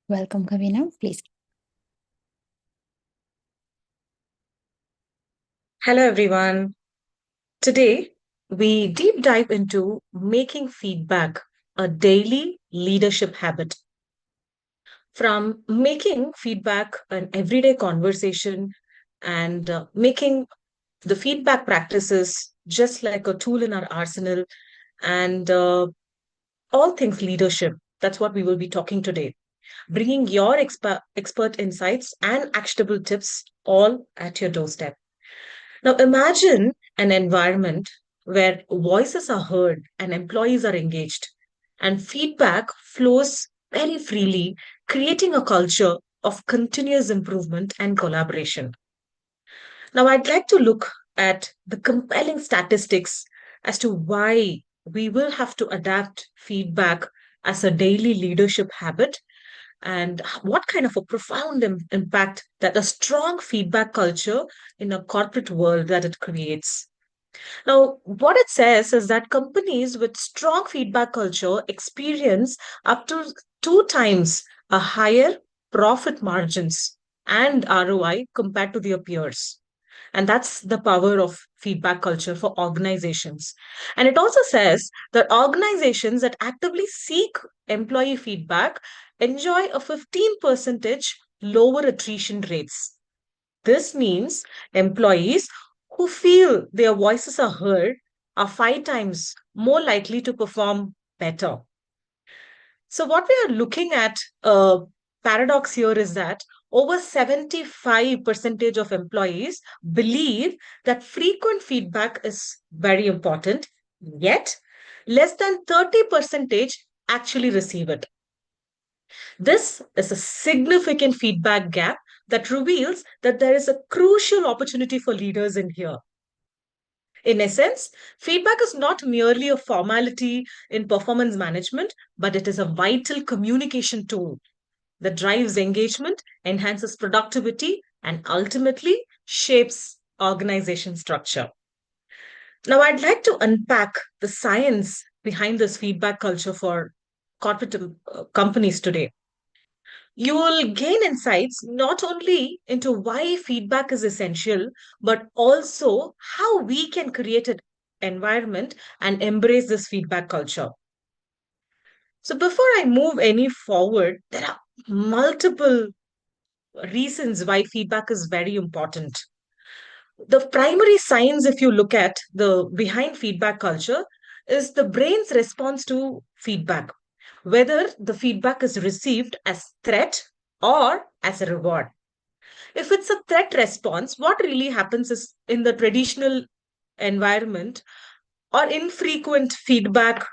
Welcome, Kavina. Please. Hello, everyone. Today, we deep dive into making feedback a daily leadership habit. From making feedback an everyday conversation and making the feedback practices just like a tool in our arsenal and all things leadership. That's what we will be talking today. Bringing your expert insights and actionable tips all at your doorstep. Now, imagine an environment where voices are heard and employees are engaged, and feedback flows very freely, creating a culture of continuous improvement and collaboration. Now, I'd like to look at the compelling statistics as to why we will have to adapt feedback as a daily leadership habit and what kind of a profound impact that a strong feedback culture in a corporate world that it creates. Now, what it says is that companies with strong feedback culture experience up to two times a higher profit margins and ROI compared to their peers. And that's the power of feedback culture for organizations. And it also says that organizations that actively seek employee feedback enjoy a 15 percentage lower attrition rates. This means employees who feel their voices are heard are five times more likely to perform better. So, what we are looking at, paradox here is that over 75 percentage of employees believe that frequent feedback is very important, yet less than 30 percentage actually receive it. This is a significant feedback gap that reveals that there is a crucial opportunity for leaders in here. In essence, feedback is not merely a formality in performance management, but it is a vital communication tool that drives engagement, enhances productivity, and ultimately shapes organization structure. Now, I'd like to unpack the science behind this feedback culture for corporate companies today. You will gain insights not only into why feedback is essential, but also how we can create an environment and embrace this feedback culture. So, before I move any forward, there are multiple reasons why feedback is very important. The primary signs, if you look at the behind feedback culture, is the brain's response to feedback, whether the feedback is received as threat or as a reward. If it's a threat response, what really happens is in the traditional environment or infrequent feedback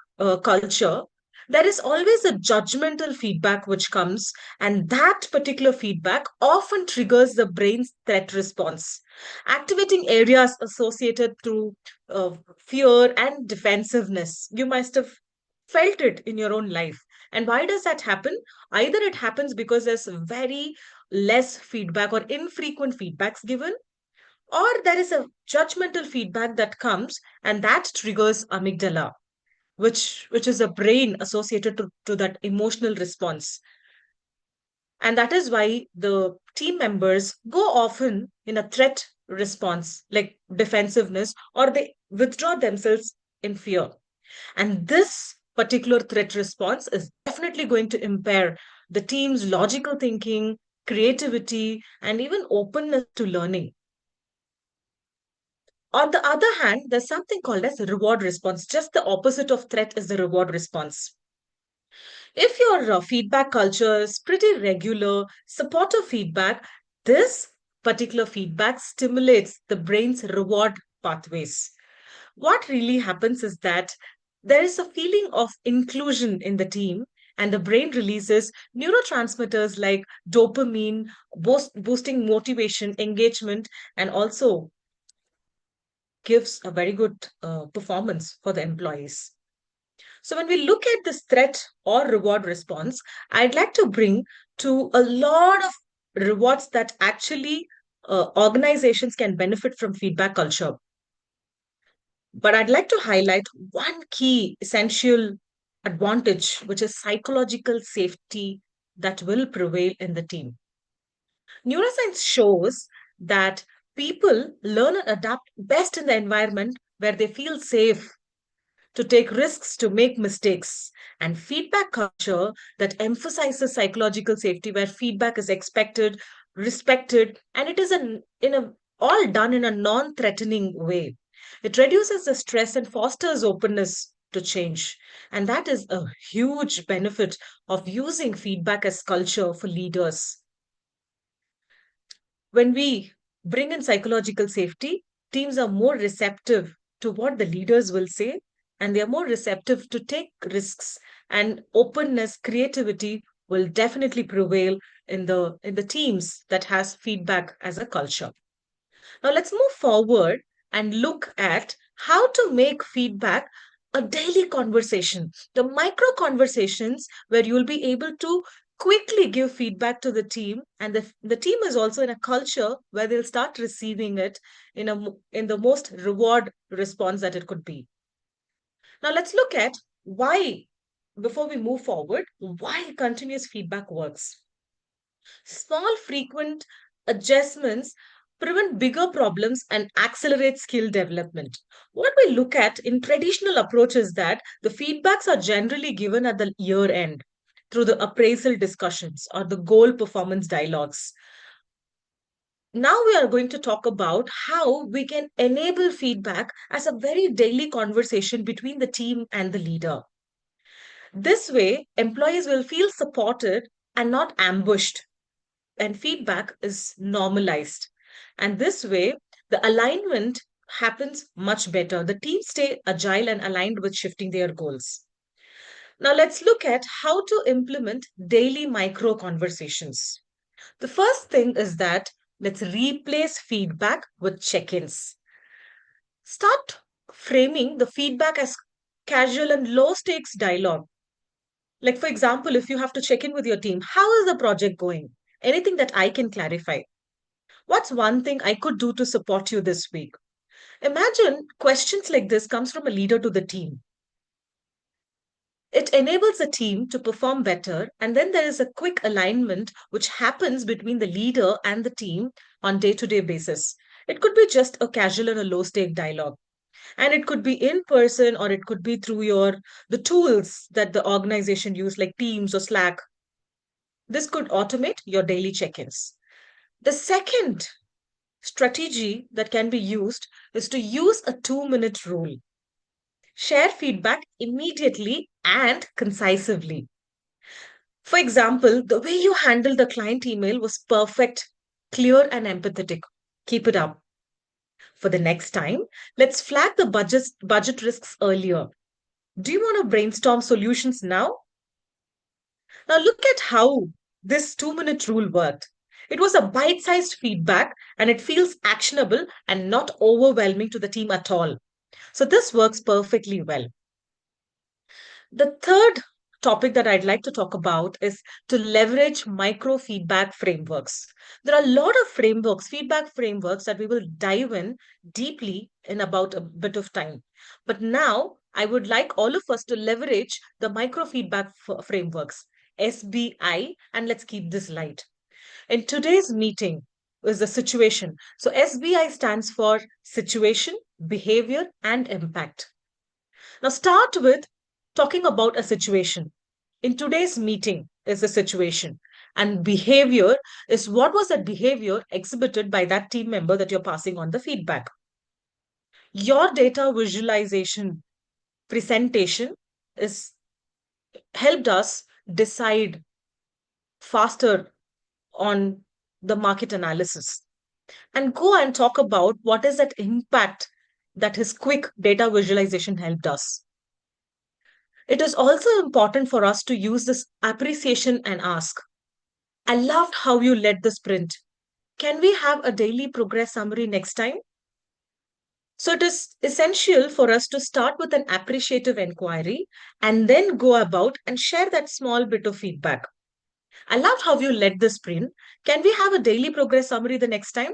culture, there is always a judgmental feedback which comes, and that particular feedback often triggers the brain's threat response, activating areas associated to fear and defensiveness. You must have felt it in your own life. And why does that happen? Either it happens because there's very less feedback or infrequent feedbacks given, or there is a judgmental feedback that comes and that triggers amygdala, which is a brain associated to that emotional response. And that is why the team members go often in a threat response, like defensiveness, or they withdraw themselves in fear. And this particular threat response is definitely going to impair the team's logical thinking, creativity, and even openness to learning. On the other hand, there's something called as reward response. Just the opposite of threat is the reward response. If your feedback culture is pretty regular, supportive feedback, this particular feedback stimulates the brain's reward pathways. What really happens is that there is a feeling of inclusion in the team, and the brain releases neurotransmitters like dopamine, boosting motivation, engagement, and also gives a very good performance for the employees. So, when we look at this threat or reward response, I'd like to bring to a lot of rewards that actually organizations can benefit from feedback culture. But I'd like to highlight one key essential advantage, which is psychological safety that will prevail in the team. Neuroscience shows that people learn and adapt best in the environment where they feel safe to take risks, to make mistakes, and feedback culture that emphasizes psychological safety, where feedback is expected, respected, and it is in a all done in a non-threatening way. It reduces the stress and fosters openness to change. And that is a huge benefit of using feedback as culture for leaders. When we bring in psychological safety, teams are more receptive to what the leaders will say, and they are more receptive to take risks. And openness, creativity will definitely prevail in the teams that has feedback as a culture. Now let's move forward and look at how to make feedback a daily conversation. The micro conversations where you'll be able to quickly give feedback to the team, and the team is also in a culture where they'll start receiving it in the most reward response that it could be. Now let's look at why, before we move forward, why continuous feedback works. Small, frequent adjustments prevent bigger problems and accelerate skill development. What we look at in traditional approach is that the feedbacks are generally given at the year end through the appraisal discussions or the goal performance dialogues. Now we are going to talk about how we can enable feedback as a very daily conversation between the team and the leader. This way, employees will feel supported and not ambushed, and feedback is normalized. And this way, the alignment happens much better. The team stay agile and aligned with shifting their goals. Now, let's look at how to implement daily micro conversations. The first thing is that let's replace feedback with check ins. Start framing the feedback as casual and low stakes dialogue. Like, for example, if you have to check in with your team, how is the project going? Anything that I can clarify? What's one thing I could do to support you this week? Imagine questions like this comes from a leader to the team. It enables the team to perform better, and then there is a quick alignment which happens between the leader and the team on day-to-day basis. It could be just a casual or a low-stake dialogue, and it could be in person or it could be through your the tools that the organization use like Teams or Slack. This could automate your daily check-ins. The second strategy that can be used is to use a 2-minute rule. Share feedback immediately and concisely. For example, the way you handled the client email was perfect, clear, and empathetic. Keep it up. For the next time, let's flag the budget risks earlier. Do you want to brainstorm solutions now? Now, look at how this 2-minute rule worked. It was a bite sized feedback and it feels actionable and not overwhelming to the team at all. So, this works perfectly well. The third topic that I'd like to talk about is to leverage micro feedback frameworks. There are a lot of frameworks, feedback frameworks that we will dive in deeply in about a bit of time. But now I would like all of us to leverage the micro feedback frameworks, SBI, and let's keep this light. In today's meeting is the situation. So SBI stands for situation, behavior, and impact. Now, start with talking about a situation. In today's meeting is a situation, and behavior is what was that behavior exhibited by that team member that you're passing on the feedback. Your data visualization presentation is helped us decide faster on the market analysis and go and talk about what is that impact that his quick data visualization helped us. It is also important for us to use this appreciation and ask, I loved how you led the sprint. Can we have a daily progress summary next time? So it is essential for us to start with an appreciative inquiry and then go about and share that small bit of feedback. I loved how you led the sprint. Can we have a daily progress summary the next time?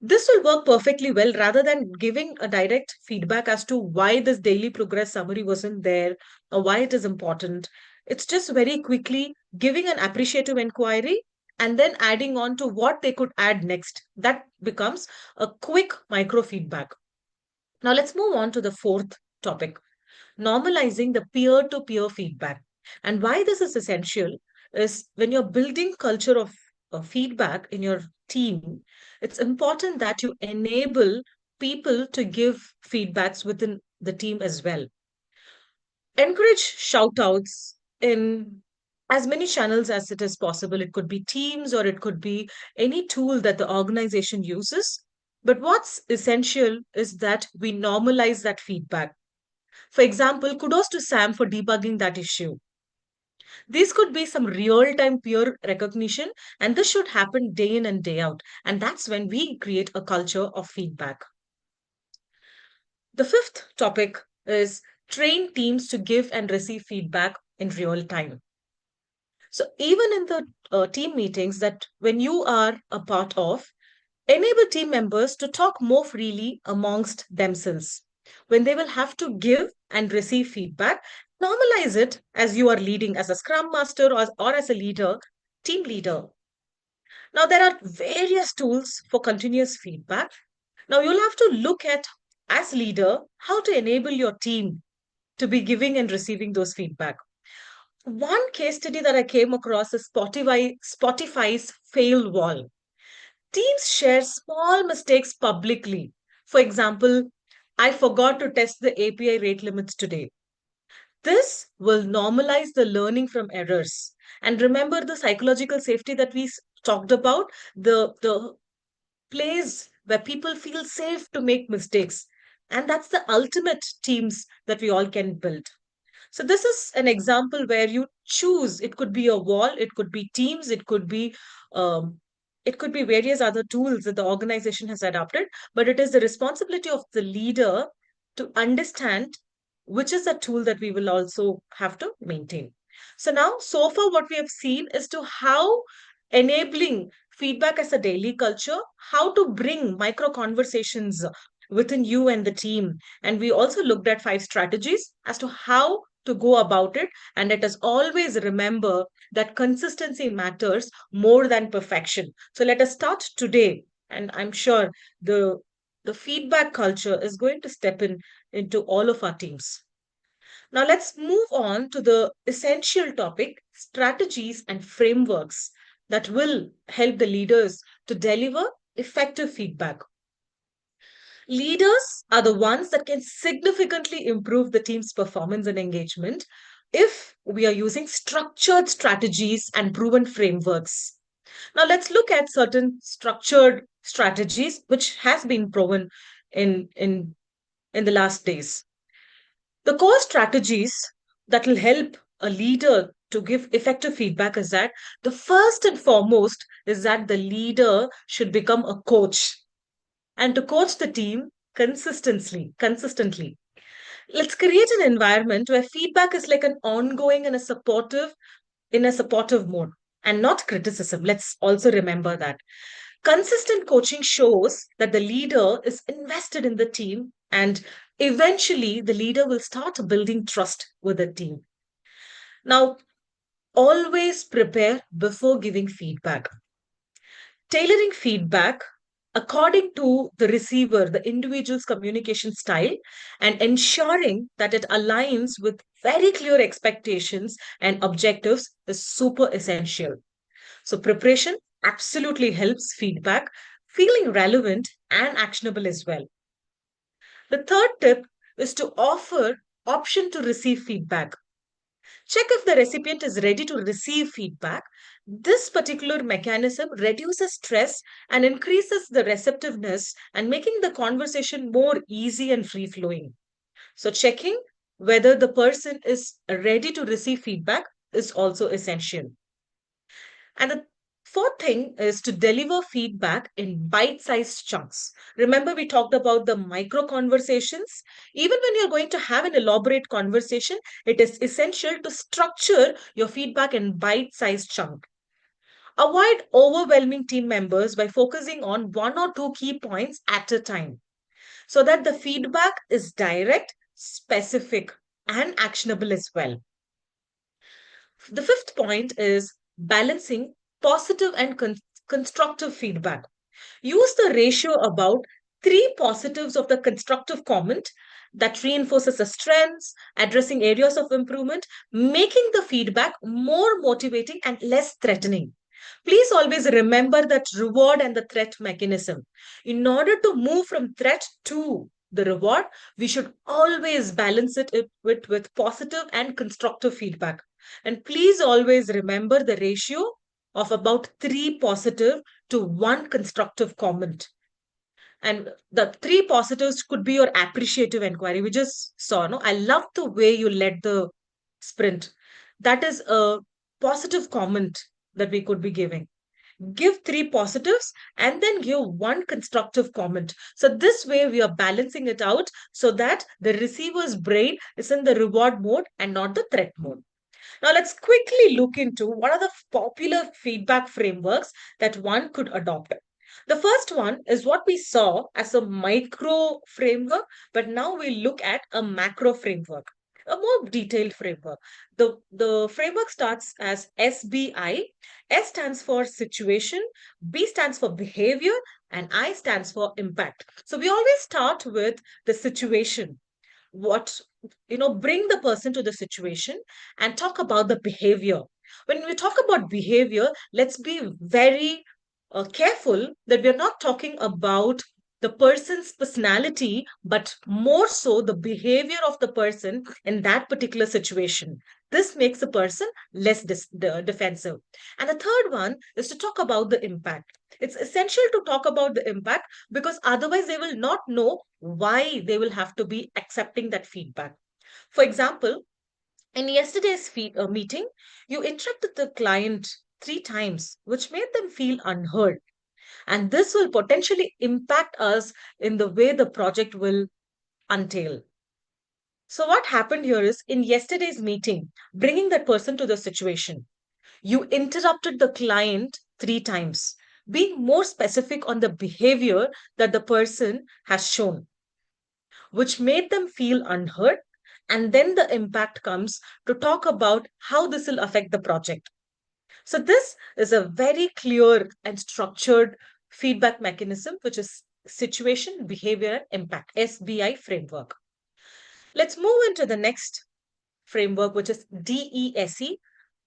This will work perfectly well rather than giving a direct feedback as to why this daily progress summary wasn't there or why it is important. It's just very quickly giving an appreciative inquiry and then adding on to what they could add next. That becomes a quick micro feedback. Now, let's move on to the fourth topic, normalizing the peer to peer feedback. And why this is essential is when you're building culture of feedback in your team, it's important that you enable people to give feedbacks within the team as well. Encourage shout outs in as many channels as it is possible. It could be Teams or it could be any tool that the organization uses. But what's essential is that we normalize that feedback. For example, kudos to Sam for debugging that issue. These could be some real time peer recognition, and this should happen day in and day out. And that's when we create a culture of feedback. The fifth topic is train teams to give and receive feedback in real time. So, even in the team meetings that when you are a part of, enable team members to talk more freely amongst themselves. When they will have to give and receive feedback, normalize it as you are leading as a scrum master or as a leader, team leader. Now, there are various tools for continuous feedback. Now, you'll have to look at, as leader, how to enable your team to be giving and receiving those feedback. One case study that I came across is Spotify's fail wall. Teams share small mistakes publicly. For example, I forgot to test the API rate limits today. This will normalize the learning from errors. And remember the psychological safety that we talked about, the place where people feel safe to make mistakes. And that's the ultimate teams that we all can build. So this is an example where you choose. It could be a wall, it could be Teams, um, it could be various other tools that the organization has adopted. But it is the responsibility of the leader to understand which is a tool that we will also have to maintain. So now, so far, what we have seen is to how enabling feedback as a daily culture, how to bring micro conversations within you and the team. And we also looked at 5 strategies as to how to go about it. And let us always remember that consistency matters more than perfection. So let us start today. And I'm sure the the feedback culture is going to step in into all of our teams. Now let's move on to the essential topic, strategies and frameworks that will help the leaders to deliver effective feedback. Leaders are the ones that can significantly improve the team's performance and engagement if we are using structured strategies and proven frameworks. Now let's look at certain structured strategies which has been proven in the last days. The core strategies that will help a leader to give effective feedback is that the first and foremost is that the leader should become a coach and to coach the team consistently. Let's create an environment where feedback is like an ongoing and a supportive mode and not criticism. Let's also remember that. Consistent coaching shows that the leader is invested in the team and eventually the leader will start building trust with the team. Now, always prepare before giving feedback. Tailoring feedback according to the receiver, the individual's communication style, and ensuring that it aligns with very clear expectations and objectives is super essential. So, preparation absolutely helps feedback feeling relevant and actionable as well. The third tip is to offer option to receive feedback. Check if the recipient is ready to receive feedback. This particular mechanism reduces stress and increases the receptiveness and making the conversation more easy and free flowing. So, checking whether the person is ready to receive feedback is also essential. And the fourth thing is to deliver feedback in bite sized chunks. Remember, we talked about the micro conversations. Even when you're going to have an elaborate conversation, it is essential to structure your feedback in bite sized chunk. Avoid overwhelming team members by focusing on one or two key points at a time so that the feedback is direct, specific, and actionable as well. The fifth point is balancing positive and constructive feedback. Use the ratio about three positives of the constructive comment that reinforces the strengths, addressing areas of improvement, making the feedback more motivating and less threatening. Please always remember that reward and the threat mechanism. In order to move from threat to the reward, we should always balance it with positive and constructive feedback. And please always remember the ratio of about three positive to one constructive comment. And the three positives could be your appreciative inquiry. We just saw, no? I love the way you led the sprint. That is a positive comment that we could be giving. Give three positives and then give one constructive comment. So this way we are balancing it out so that the receiver's brain is in the reward mode and not the threat mode. Now, let's quickly look into what are the popular feedback frameworks that one could adopt. The first one is what we saw as a micro framework, but now we look at a macro framework, a more detailed framework. The framework starts as SBI. S stands for situation, B stands for behavior, and I stands for impact. So we always start with the situation. What, bring the person to the situation and talk about the behavior. When we talk about behavior, let's be very careful that we're not talking about the person's personality, but more so the behavior of the person in that particular situation. This makes the person less defensive. And the third one is to talk about the impact. It's essential to talk about the impact because otherwise they will not know why they will have to be accepting that feedback. For example, in yesterday's meeting, you interrupted the client three times, which made them feel unheard. And this will potentially impact us in the way the project will untail. So, what happened here is in yesterday's meeting, bringing that person to the situation, you interrupted the client three times, being more specific on the behavior that the person has shown, which made them feel unheard. And then the impact comes to talk about how this will affect the project. So, this is a very clear and structured feedback mechanism, which is situation, behavior, and impact, SBI framework. Let's move into the next framework, which is DESE,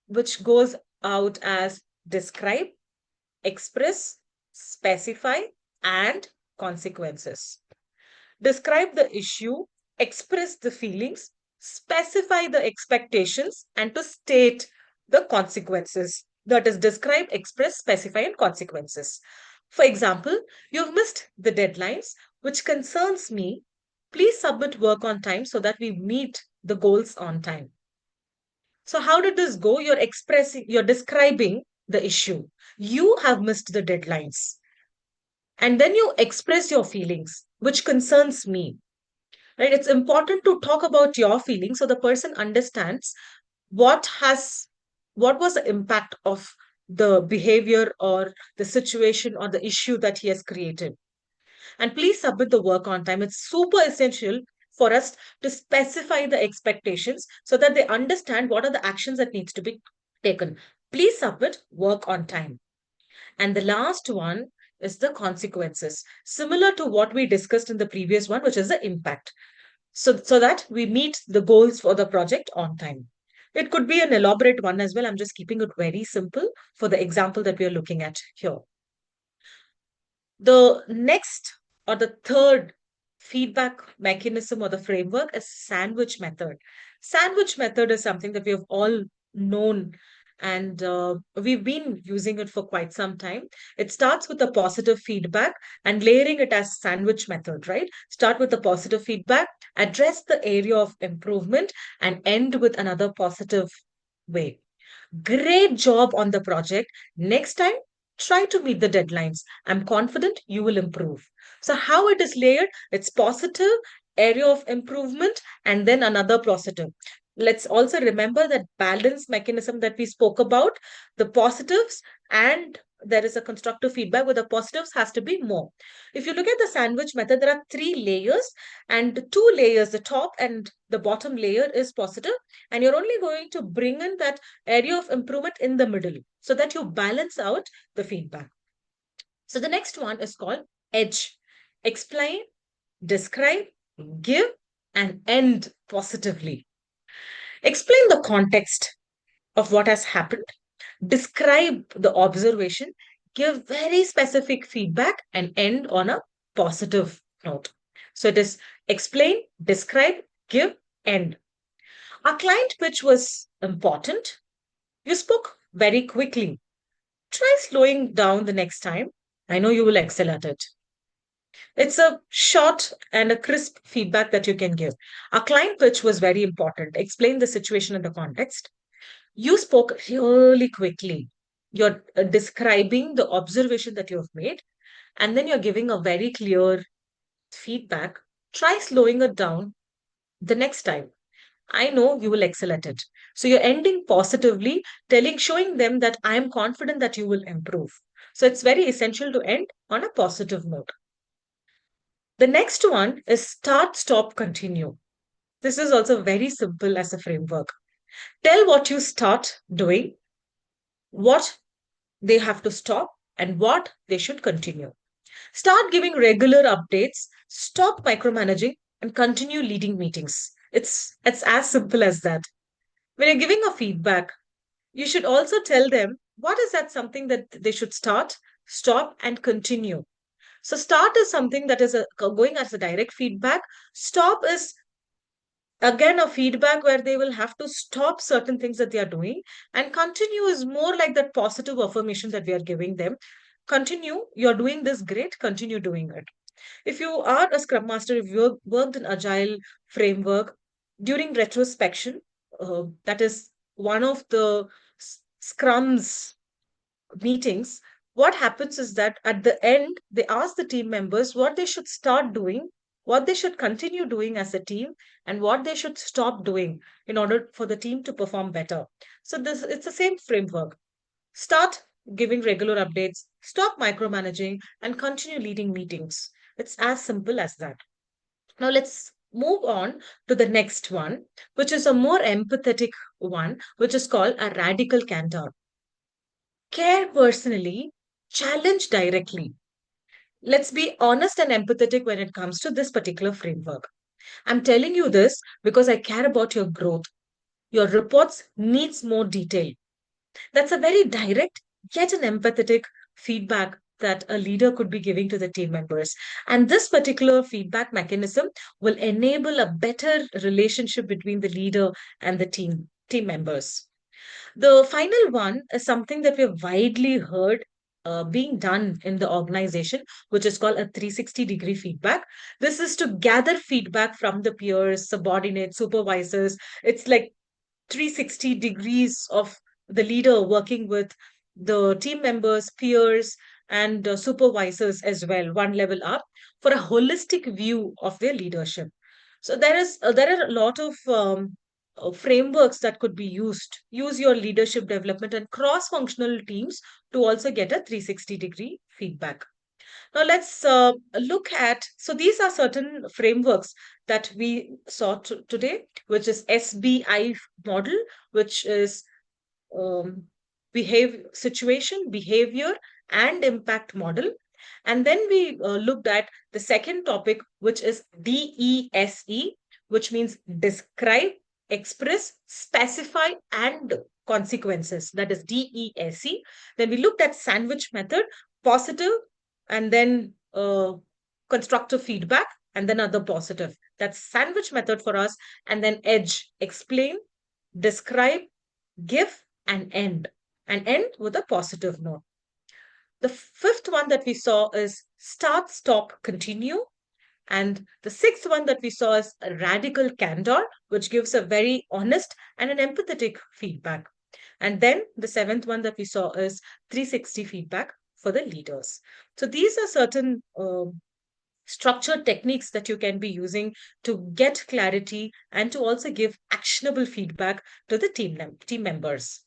which goes out as describe, express, specify, and consequences. Describe the issue, express the feelings, specify the expectations, and to state the consequences. That is, describe, express, specify, and consequences. For example, you've missed the deadlines, which concerns me. Please submit work on time so that we meet the goals on time. So, how did this go? You're describing the issue. You have missed the deadlines. And then you express your feelings, which concerns me, right? It's important to talk about your feelings so the person understands what has what was the impact of the behavior or the situation or the issue that he has created. And please submit the work on time. It's super essential for us to specify the expectations so that they understand what are the actions that needs to be taken. Please submit work on time. And the last one is the consequences, similar to what we discussed in the previous one, which is the impact, so that we meet the goals for the project on time. It could be an elaborate one as well. I'm just keeping it very simple for the example that we are looking at here. The next or the third feedback mechanism or the framework is sandwich method. Sandwich method is something that we have all known and we've been using it for quite some time. It starts with the positive feedback and layering it as sandwich method, right? Start with the positive feedback, address the area of improvement, and end with another positive way. Great job on the project. Next time, try to meet the deadlines. I'm confident you will improve. So, how it is layered? It's positive, area of improvement, and then another positive. Let's also remember that balance mechanism that we spoke about, the positives and there is a constructive feedback, but the positives has to be more. If you look at the sandwich method, there are three layers, and two layers, the top and the bottom layer is positive, and you're only going to bring in that area of improvement in the middle so that you balance out the feedback. So the next one is called edge. Explain, describe, give, and end positively. Explain the context of what has happened, describe the observation, give very specific feedback, and end on a positive note. So it is explain, describe, give, end. Our client pitch was important. You spoke very quickly. Try slowing down the next time. I know you will excel at it. It's a short and a crisp feedback that you can give. Our client pitch was very important. Explain the situation and the context. You spoke really quickly. You're describing the observation that you have made, and then you're giving a very clear feedback. Try slowing it down the next time. I know you will excel at it. So you're ending positively, showing them that I am confident that you will improve. So it's very essential to end on a positive note. The next one is start, stop, continue. This is also very simple as a framework. Tell what you start doing, what they have to stop, and what they should continue. Start giving regular updates, stop micromanaging, and continue leading meetings. It's as simple as that. When you're giving a feedback, you should also tell them what is that something that they should start, stop, and continue. So start is something that is going as a direct feedback. Stop is again a feedback where they will have to stop certain things that they are doing, and continue is more like that positive affirmation that we are giving them. Continue, you're doing this great, continue doing it. If you are a scrum master, if you worked in agile framework during retrospection, that is one of the scrums meetings, what happens is that at the end, they ask the team members what they should start doing, what they should continue doing as a team, and what they should stop doing in order for the team to perform better. So this it's the same framework. Start giving regular updates, stop micromanaging, and continue leading meetings. It's as simple as that. Now let's move on to the next one, which is a more empathetic one, which is called a radical candor. Care personally, challenge directly. Let's be honest and empathetic when it comes to this particular framework. I'm telling you this because I care about your growth. Your reports needs more detail. That's a very direct yet an empathetic feedback that a leader could be giving to the team members. And this particular feedback mechanism will enable a better relationship between the leader and the team members. The final one is something that we've widely heard being done in the organization, which is called a 360-degree feedback. This is to gather feedback from the peers, subordinates, supervisors. It's like 360 degrees of the leader working with the team members, peers, and supervisors as well, one level up, for a holistic view of their leadership. So there are a lot of frameworks that could be used. Use your leadership development and cross-functional teams to also get a 360-degree feedback. Now let's look at, so these are certain frameworks that we saw today, which is SBI model, which is situation, behavior, and impact model. And then we looked at the second topic, which is DESE, which means describe, express, specify, and consequences. That is DESE. Then we looked at sandwich method, positive, and then constructive feedback, and then other positive. That's sandwich method for us. And then edge, explain, describe, give, and end with a positive note. The fifth one that we saw is start, stop, continue. And the sixth one that we saw is a radical candor, which gives a very honest and an empathetic feedback. And then the seventh one that we saw is 360 feedback for the leaders. So these are certain structured techniques that you can be using to get clarity and to also give actionable feedback to the team members.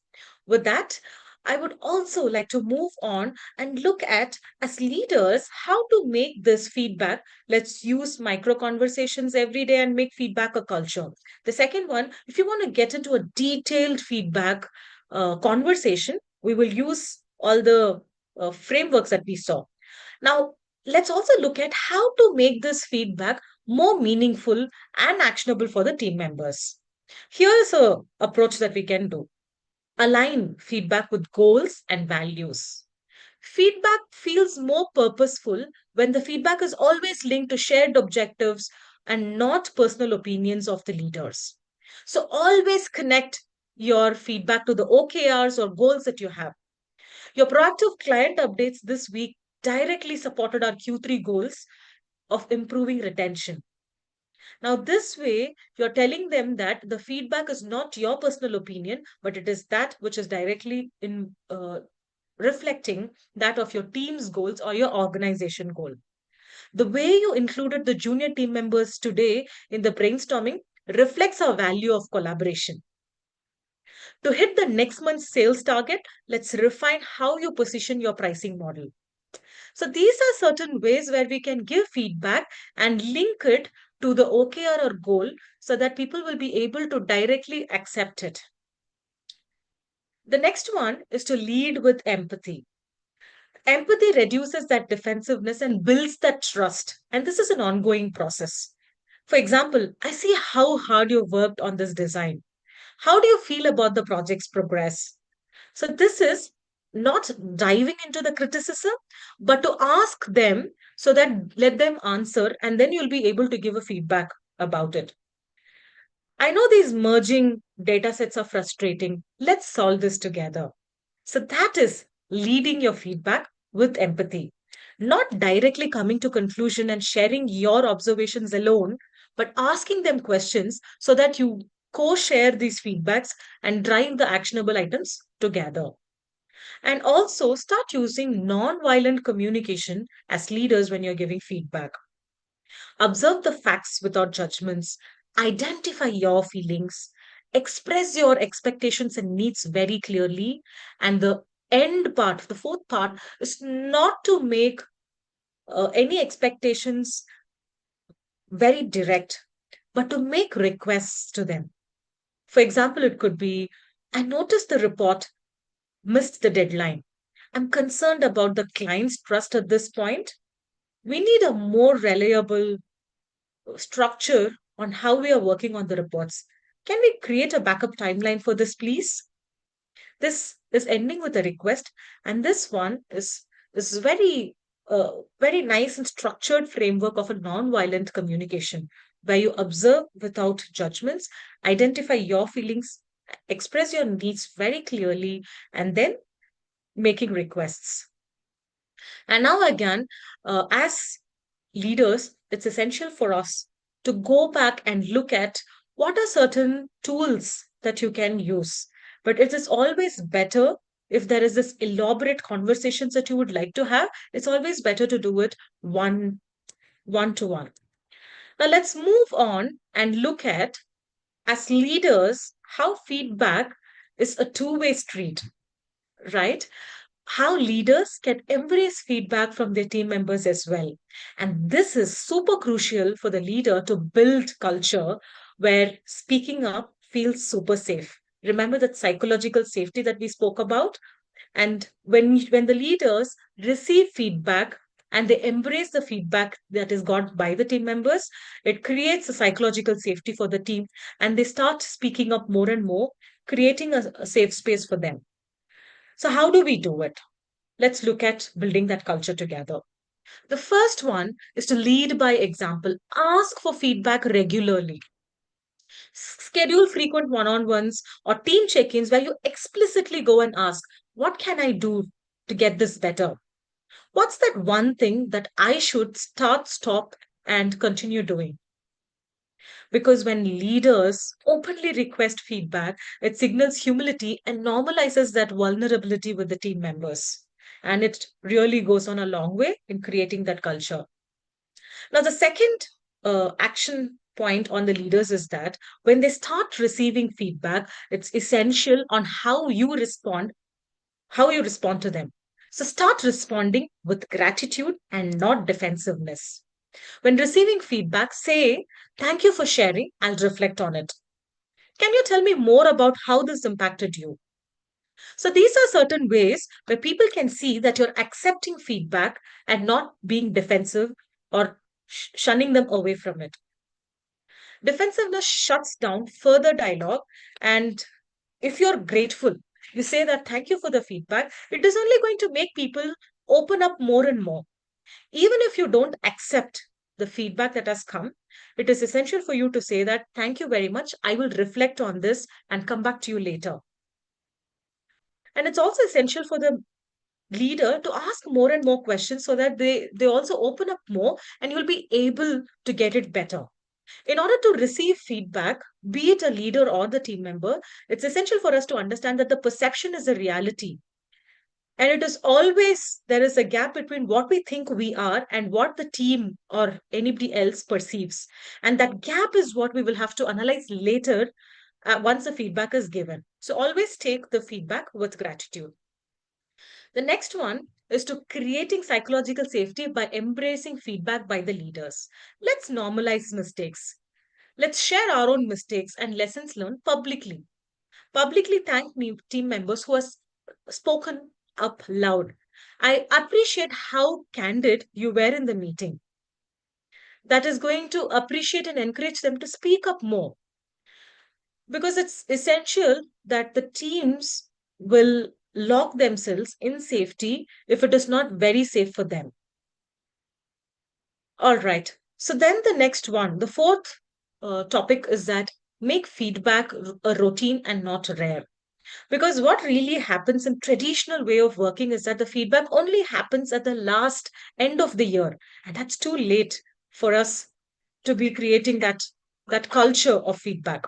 With that, I would also like to move on and look at, as leaders, how to make this feedback. Let's use micro conversations every day and make feedback a culture. The second one, if you want to get into a detailed feedback conversation, we will use all the frameworks that we saw. Now, let's also look at how to make this feedback more meaningful and actionable for the team members. Here is a approach that we can do. Align feedback with goals and values. Feedback feels more purposeful when the feedback is always linked to shared objectives and not personal opinions of the leaders. So always connect your feedback to the OKRs or goals that you have. Your proactive client updates this week directly supported our Q3 goals of improving retention. Now, this way, you're telling them that the feedback is not your personal opinion, but it is that which is directly in reflecting that of your team's goals or your organization goal. The way you included the junior team members today in the brainstorming reflects our value of collaboration. To hit the next month's sales target, let's refine how you position your pricing model. So these are certain ways where we can give feedback and link it to the OKR or goal so that people will be able to directly accept it. The next one is to lead with empathy. Empathy reduces that defensiveness and builds that trust. And this is an ongoing process. For example, I see how hard you worked on this design. How do you feel about the project's progress? So this is not diving into the criticism, but to ask them so that let them answer, and then you'll be able to give a feedback about it. I know these merging data sets are frustrating. Let's solve this together. So that is leading your feedback with empathy, not directly coming to conclusion and sharing your observations alone, but asking them questions so that you co-share these feedbacks and drive the actionable items together. And also start using non-violent communication as leaders when you're giving feedback. Observe the facts without judgments, identify your feelings, express your expectations and needs very clearly. And the end part, the fourth part, is not to make any expectations very direct, but to make requests to them. For example, it could be, I noticed the report missed the deadline. I'm concerned about the client's trust at this point. We need a more reliable structure on how we are working on the reports. Can we create a backup timeline for this, please? This is ending with a request, and this one is very nice and structured framework of a non-violent communication where you observe without judgments, identify your feelings, express your needs very clearly, and then making requests. And now, again, as leaders, it's essential for us to go back and look at what are certain tools that you can use. But it is always better if there is this elaborate conversations that you would like to have, it's always better to do it one to one. Now, let's move on and look at, as leaders, how feedback is a two-way street, right? How leaders can embrace feedback from their team members as well. And this is super crucial for the leader to build culture where speaking up feels super safe. Remember that psychological safety that we spoke about? And when the leaders receive feedback and they embrace the feedback that is got by the team members, it creates a psychological safety for the team and they start speaking up more and more, creating a safe space for them. So, how do we do it? Let's look at building that culture together. The first one is to lead by example. Ask for feedback regularly. Schedule frequent one on ones or team check ins where you explicitly go and ask, what can I do to get this better? What's that one thing that I should start, stop, and continue doing? Because when leaders openly request feedback, it signals humility and normalizes that vulnerability with the team members. And it really goes on a long way in creating that culture. Now, the second action point on the leaders is that when they start receiving feedback, it's essential on how you respond how you respond to them. So start responding with gratitude and not defensiveness. When receiving feedback, say, "Thank you for sharing, I'll reflect on it. Can you tell me more about how this impacted you?" So these are certain ways where people can see that you're accepting feedback and not being defensive or shunning them away from it. Defensiveness shuts down further dialogue. And if you're grateful, you say that thank you for the feedback, it is only going to make people open up more and more. Even if you don't accept the feedback that has come, it is essential for you to say that thank you very much. I will reflect on this and come back to you later. And it's also essential for the leader to ask more and more questions so that they also open up more and you'll be able to get it better. In order to receive feedback, be it a leader or the team member, it's essential for us to understand that the perception is a reality. And it is always, there is a gap between what we think we are and what the team or anybody else perceives. And that gap is what we will have to analyze later once the feedback is given. So always take the feedback with gratitude. The next one is to creating psychological safety by embracing feedback by the leaders. Let's normalize mistakes. Let's share our own mistakes and lessons learned publicly. Publicly thank team members who have spoken up loud. I appreciate how candid you were in the meeting. That is going to appreciate and encourage them to speak up more, because it's essential that the teams will lock themselves in safety if it is not very safe for them. All right. So then the next one, the fourth topic is that make feedback a routine and not rare. Because what really happens in traditional way of working is that the feedback only happens at the last end of the year. And that's too late for us to be creating that culture of feedback.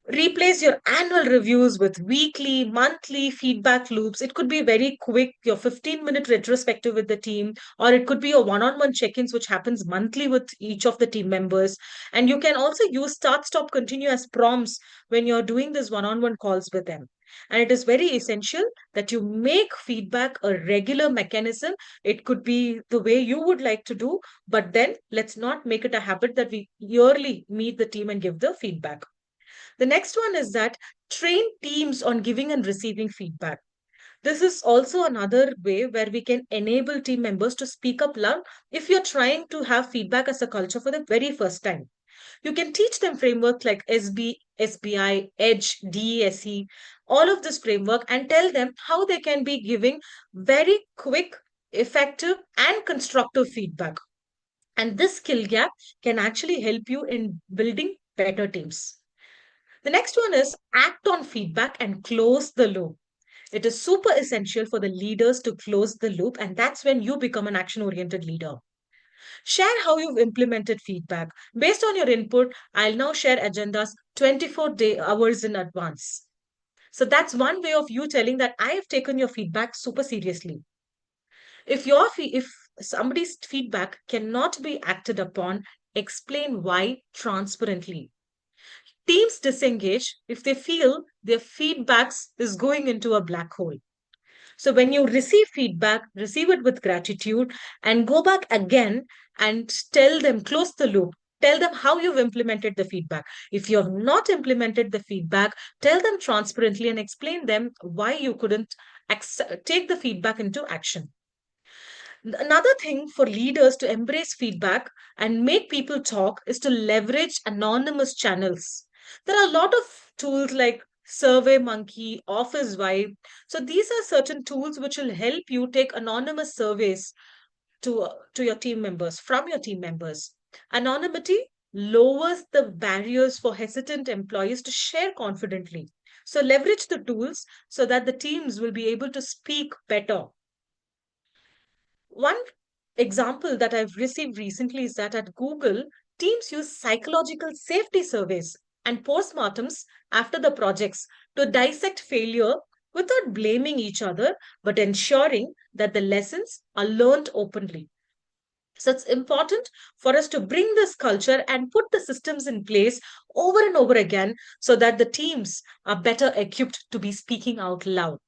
Replace your annual reviews with weekly, monthly feedback loops. It could be very quick, your 15-minute retrospective with the team, or it could be a one on one check ins, which happens monthly with each of the team members. And you can also use start, stop, continue as prompts when you're doing this one on one calls with them. And it is very essential that you make feedback a regular mechanism. It could be the way you would like to do, but then let's not make it a habit that we yearly meet the team and give the feedback. The next one is that train teams on giving and receiving feedback. This is also another way where we can enable team members to speak up loud if you're trying to have feedback as a culture for the very first time. You can teach them frameworks like SB, SBI, EDGE, DESE, all of this framework, and tell them how they can be giving very quick, effective, and constructive feedback. And this skill gap can actually help you in building better teams. The next one is act on feedback and close the loop. It is super essential for the leaders to close the loop, and that's when you become an action oriented leader. Share how you've implemented feedback. Based on your input, I'll now share agendas 24 hours in advance. So that's one way of you telling that I have taken your feedback super seriously. If somebody's feedback cannot be acted upon, explain why transparently. Teams disengage if they feel their feedbacks is going into a black hole. So when you receive feedback, receive it with gratitude and go back again and tell them, close the loop. Tell them how you've implemented the feedback. If you have not implemented the feedback, tell them transparently and explain them why you couldn't take the feedback into action. Another thing for leaders to embrace feedback and make people talk is to leverage anonymous channels. There are a lot of tools like Survey Monkey, Office Vibe. So these are certain tools which will help you take anonymous surveys to your team members, from your team members. Anonymity lowers the barriers for hesitant employees to share confidently. So leverage the tools so that the teams will be able to speak better. One example that I've received recently is that at Google, teams use psychological safety surveys and postmortems after the projects to dissect failure without blaming each other, but ensuring that the lessons are learned openly. So it's important for us to bring this culture and put the systems in place over and over again so that the teams are better equipped to be speaking out loud.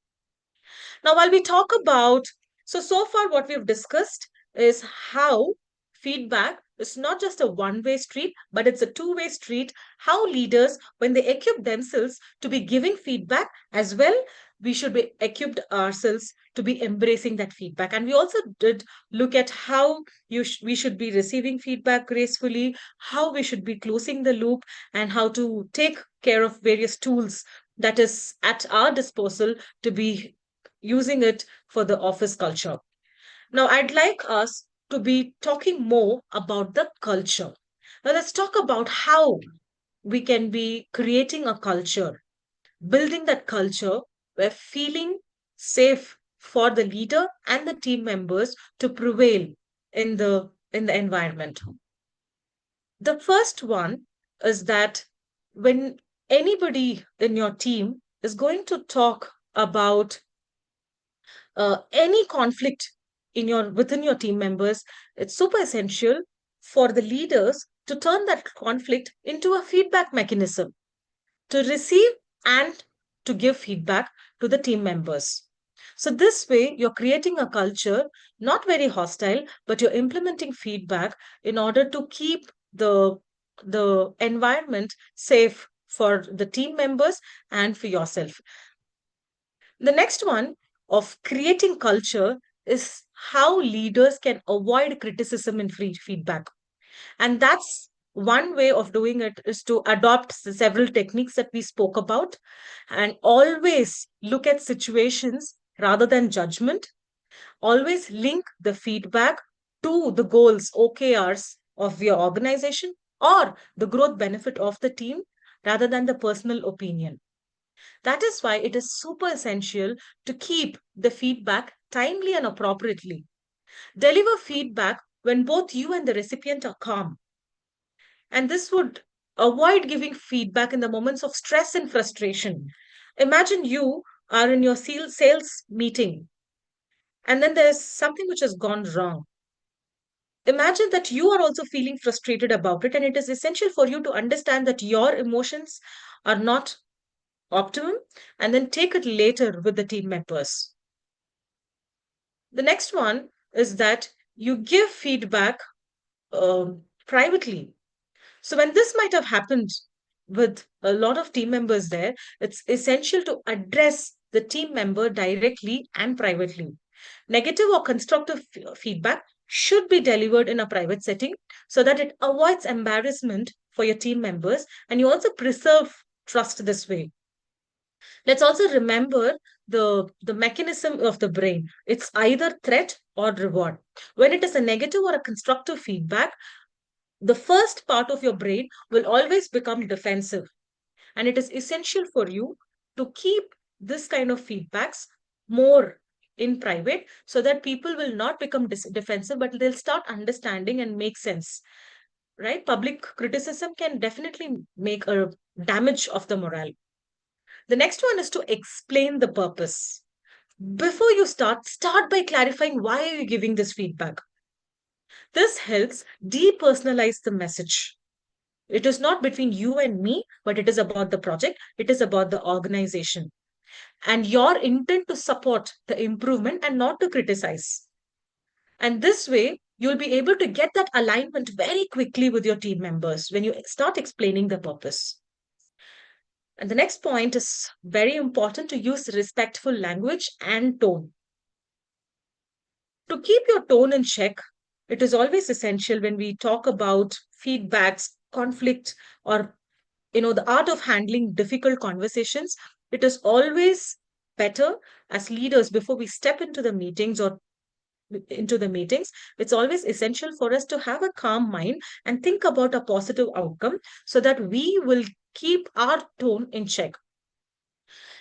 Now, while we talk about, so far what we've discussed is how feedback is not just a one-way street, but it's a two-way street. How leaders, when they equip themselves to be giving feedback as well, we should be equipped ourselves to be embracing that feedback. And we also did look at how we should be receiving feedback gracefully, how we should be closing the loop, and how to take care of various tools that is at our disposal to be using it for the office culture. Now, I'd like us to be talking more about the culture. Now, let's talk about how we can be creating a culture, building that culture where feeling safe for the leader and the team members to prevail in the environment. The first one is that when anybody in your team is going to talk about any conflict within your team members, it's super essential for the leaders to turn that conflict into a feedback mechanism to receive and to give feedback to the team members. So this way, you're creating a culture not very hostile, but you're implementing feedback in order to keep the environment safe for the team members and for yourself. The next one of creating culture is how leaders can avoid criticism and free feedback. And that's one way of doing it is to adopt several techniques that we spoke about and always look at situations rather than judgment. Always link the feedback to the goals, OKRs of your organization or the growth benefit of the team rather than the personal opinion. That is why it is super essential to keep the feedback timely and appropriately. Deliver feedback when both you and the recipient are calm. And this would avoid giving feedback in the moments of stress and frustration. Imagine you are in your sales meeting and then there's something which has gone wrong. Imagine that you are also feeling frustrated about it, and it is essential for you to understand that your emotions are not optimum and then take it later with the team members. The next one is that you give feedback privately. So, when this might have happened with a lot of team members there, it's essential to address the team member directly and privately. Negative or constructive feedback should be delivered in a private setting so that it avoids embarrassment for your team members and you also preserve trust this way. Let's also remember the mechanism of the brain. It's either threat or reward. When it is a negative or a constructive feedback, the first part of your brain will always become defensive. And it is essential for you to keep this kind of feedbacks more in private so that people will not become defensive, but they'll start understanding and make sense. Right? Public criticism can definitely make a damage of the morale. The next one is to explain the purpose. Before you start by clarifying why are you giving this feedback. This helps depersonalize the message. It is not between you and me, but it is about the project. It is about the organization and your intent to support the improvement and not to criticize. And this way, you'll be able to get that alignment very quickly with your team members when you start explaining the purpose. And the next point is very important to use respectful language and tone. To keep your tone in check, it is always essential when we talk about feedbacks, conflict, or the art of handling difficult conversations. It is always better as leaders before we step into the meetings. It's always essential for us to have a calm mind and think about a positive outcome so that we will keep our tone in check.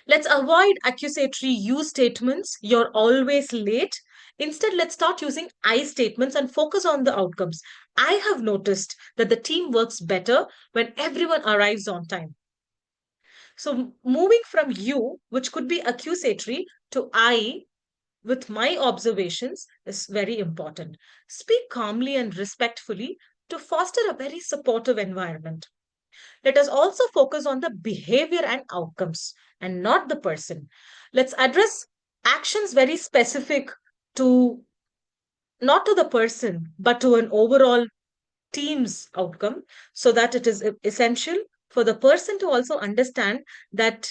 Let's avoid accusatory you statements. You're always late. Instead, let's start using I statements and focus on the outcomes. I have noticed that the team works better when everyone arrives on time. So, moving from you, which could be accusatory, to I with my observations is very important. Speak calmly and respectfully to foster a very supportive environment. Let us also focus on the behavior and outcomes and not the person. Let's address actions very specific to not to the person, but to an overall team's outcome, so that it is essential for the person to also understand that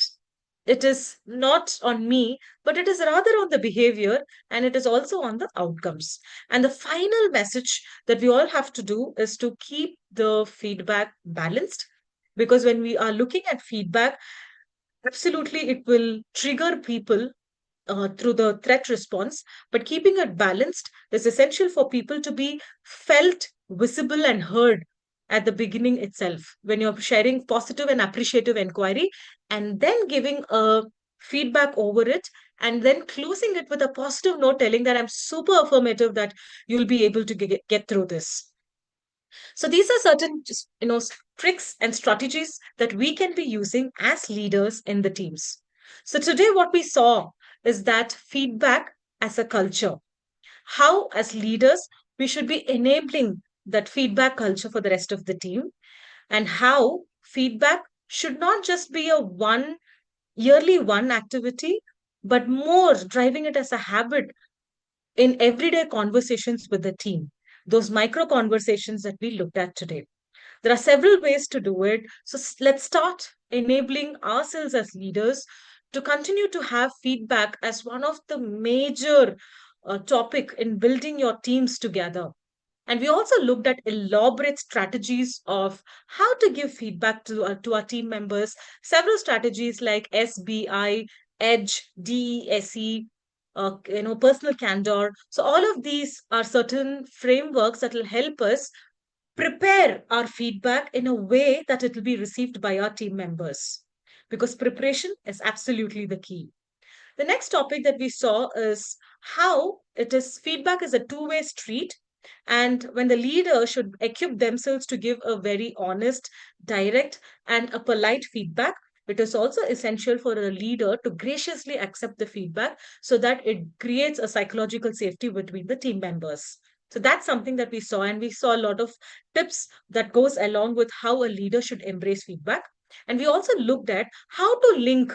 it is not on me, but it is rather on the behavior, and it is also on the outcomes. And the final message that we all have to do is to keep the feedback balanced, because when we are looking at feedback, absolutely it will trigger people through the threat response, but keeping it balanced is essential for people to be felt, visible, and heard at the beginning itself when you're sharing positive and appreciative inquiry, and then giving a feedback over it, and then closing it with a positive note telling that I'm super affirmative that you'll be able to get through this. So these are certain tricks and strategies that we can be using as leaders in the teams. So today what we saw is that feedback as a culture, how as leaders we should be enabling that feedback culture for the rest of the team, and how feedback should not just be a one activity, but more driving it as a habit in everyday conversations with the team, those micro conversations that we looked at today. There are several ways to do it. So let's start enabling ourselves as leaders to continue to have feedback as one of the major topic in building your teams together. And we also looked at elaborate strategies of how to give feedback to our team members, several strategies like SBI, EDGE, DESE, personal candor. So all of these are certain frameworks that will help us prepare our feedback in a way that it will be received by our team members, because preparation is absolutely the key. The next topic that we saw is how it is feedback is a two-way street, and when the leader should equip themselves to give a very honest, direct, and a polite feedback, it is also essential for a leader to graciously accept the feedback so that it creates a psychological safety between the team members. So that's something that we saw, and we saw a lot of tips that goes along with how a leader should embrace feedback. And we also looked at how to link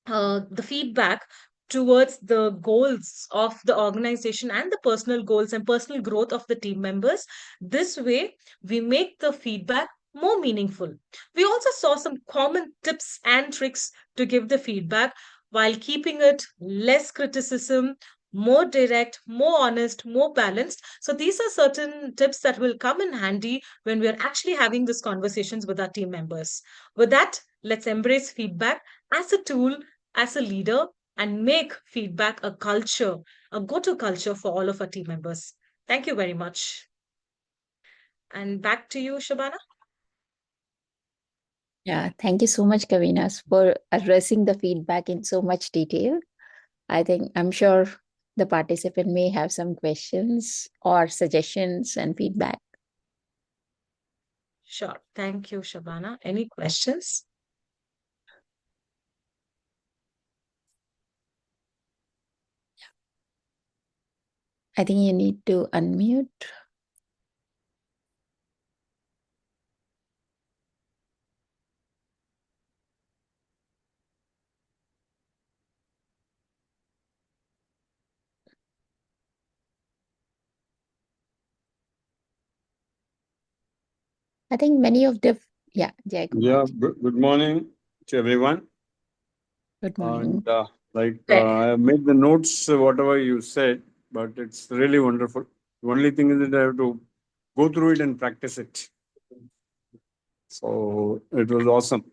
the feedback towards the goals of the organization and the personal goals and personal growth of the team members. This way, we make the feedback more meaningful. We also saw some common tips and tricks to give the feedback while keeping it less criticism, more direct, more honest, more balanced. So, these are certain tips that will come in handy when we are actually having these conversations with our team members. With that, let's embrace feedback as a tool, as a leader, and make feedback a culture, a go to culture for all of our team members. Thank you very much. And back to you, Shabana. Yeah, thank you so much, Kavina, for addressing the feedback in so much detail. I'm sure the participant may have some questions or suggestions and feedback. Sure. Thank you, Shabana. Any questions? I think you need to unmute. I think many of the, yeah, Jay, go Yeah, ahead. good morning to everyone. Good morning. And I Right. have made the notes, whatever you said, but it's really wonderful. The only thing is that I have to go through it and practice it. So it was awesome.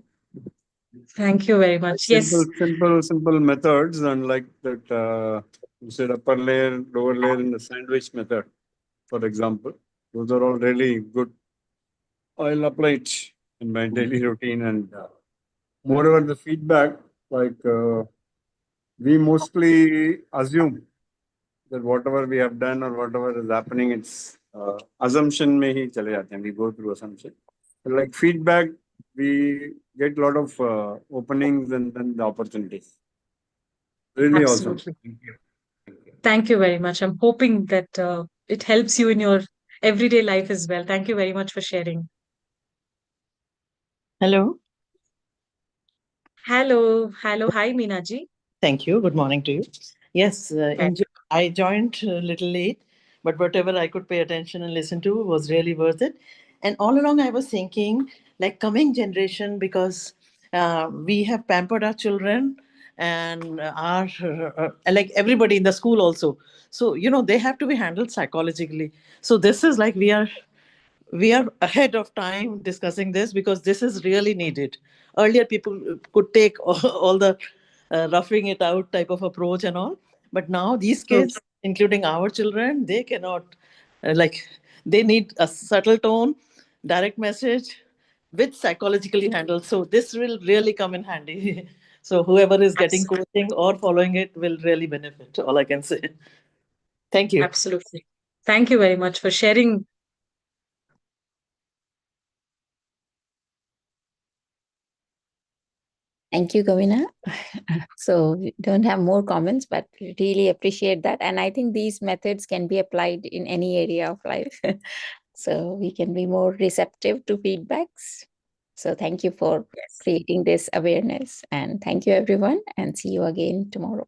Thank you very much. Yes, Simple methods, and like that, you said upper layer, lower layer, and the sandwich method, for example. Those are all really good. I'll apply it in my daily routine. And moreover, the feedback, we mostly assume that whatever we have done or whatever is happening, it's assumption में ही चले जाते हैं. We go through assumption. But like feedback, we get a lot of openings and then the opportunities. Really awesome. absolutely. Thank you very much. I'm hoping that it helps you in your everyday life as well. Thank you very much for sharing. Hello. Hello. Hello. Hi, Meenaji. Thank you. Good morning to you. Yes, Right. I joined a little late, but whatever I could pay attention and listen to was really worth it. And all along, I was thinking, like coming generation, because we have pampered our children and our like everybody in the school also. So they have to be handled psychologically. So this is like we are ahead of time discussing this because this is really needed. Earlier, people could take all the roughing it out type of approach and all, but now these True. kids, including our children, they cannot like they need a subtle tone, direct message, which psychologically handled. So this will really come in handy. So whoever is getting Abs- coaching or following it will really benefit. All I can say. Thank you. Absolutely. Thank you very much for sharing. Thank you, Kavina. So we don't have more comments, but we really appreciate that. And I think these methods can be applied in any area of life. So we can be more receptive to feedbacks. So thank you for Yes. creating this awareness. And thank you, everyone. And see you again tomorrow.